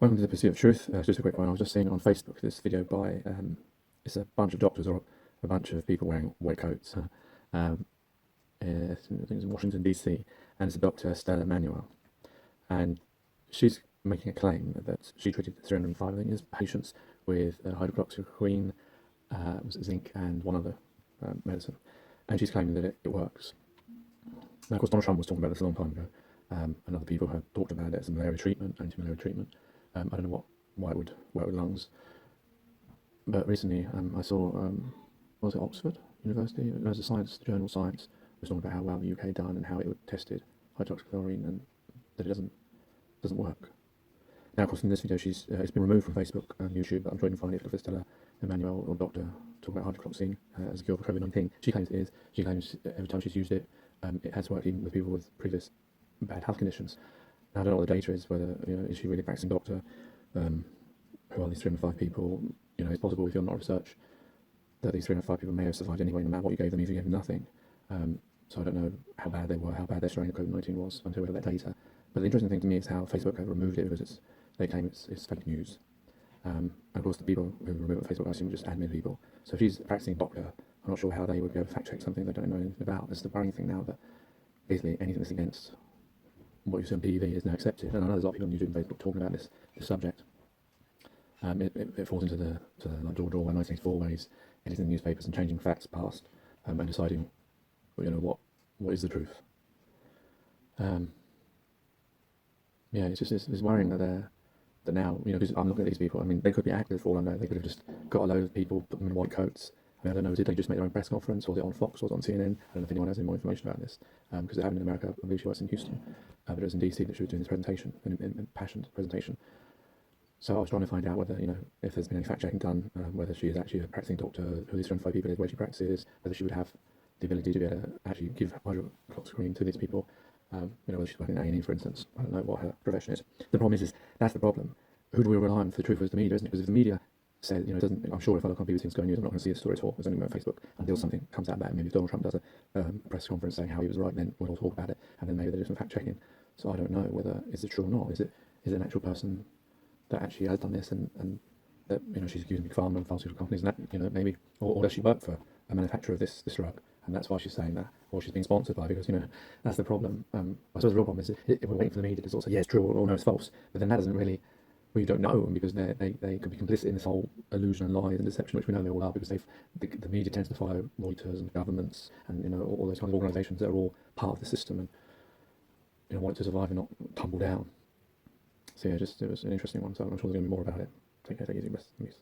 Welcome to the Pursuit of Truth. Just a quick one. I was just seeing on Facebook this video by it's a bunch of doctors or a bunch of people wearing white coats. Um, I think it's in Washington DC, and it's a Dr. Stella Manuel, and she's making a claim that she treated 305 I think, patients with hydroxychloroquine, zinc, and one other medicine, and she's claiming that it works. Now, of course, Donald Trump was talking about this a long time ago, and other people have talked about it as a malaria treatment, anti-malaria treatment. I don't know why it would work with lungs, but recently I saw, was it Oxford University? There was a science journal, Science, was talking about how well the UK done and how it tested hydroxychloroquine and that it doesn't work. Now, of course, in this video, it's been removed from Facebook and YouTube, but I'm sure you can find it if Stella Emmanuel or Doctor talk about hydroxychloroquine as a cure for COVID-19. She claims it is. She claims every time she's used it, it has worked even with people with previous bad health conditions. Now, I don't know what the data is, whether, is she really a practicing doctor? Who are these 305 people? It's possible if you're not research that these 305 people may have survived anyway, no matter what you gave them, if you gave them nothing. So I don't know how bad they were, how bad their strain of COVID-19 was until we got that data. But the interesting thing to me is how Facebook have removed it, because they claim it's fake news. And of course, the people who remove it on Facebook, I assume, just admin people. So if she's a practicing doctor, I'm not sure how they would be able to fact check something they don't know anything about. That's the worrying thing now, that basically anything that's against what you see on TV is now accepted. And I know there's a lot of people on YouTube and Facebook talking about this subject. It falls into the like George Orwell 1984, where he's editing the newspapers and changing facts past and deciding, what is the truth. Yeah, it's worrying that now, because I'm looking at these people. I mean, they could be actors for all I know. They could have just got a load of people, put them in white coats. I don't know, did they just make their own press conference? Was it on Fox? Was it on CNN? I don't know if anyone has any more information about this, because it happened in America. I believe she works in Houston, but it was in DC that she was doing this presentation, an impassioned presentation. So I was trying to find out whether, if there's been any fact-checking done, whether she is actually a practicing doctor, who these 25 people is, where she practices, whether she would have the ability to be able to actually give hydroxychloroquine to these people, whether she's working in A&E, for instance. I don't know what her profession is. The problem is that's the problem. Who do we rely on for the truth? Is the media, isn't it? Because if the media says, it doesn't, I'm sure if I look on BBC and Sky News, I'm not going to see a story at all. It's only on Facebook until something comes out about it. Maybe if Donald Trump does a press conference saying how he was right, then we'll all talk about it, and then maybe they do some fact-checking. So I don't know whether is it true or not. Is it an actual person that actually has done this, and that she's accusing big pharma and pharmaceutical companies, and that maybe, or does she work for a manufacturer of this drug, and that's why she's saying that, or she's being sponsored by, because that's the problem. I suppose the real problem is if we're waiting for the media to sort of say, yeah, it's true, or no, it's false, but then that doesn't really, well, you don't know, because they could be complicit in this whole illusion and lies and deception, which we know they all are, because the media tends to follow Reuters and governments and all those kind of organisations that are all part of the system and want it to survive and not tumble down. So yeah, it was an interesting one. So I'm sure there's going to be more about it. Take care, take it easy, rest in peace.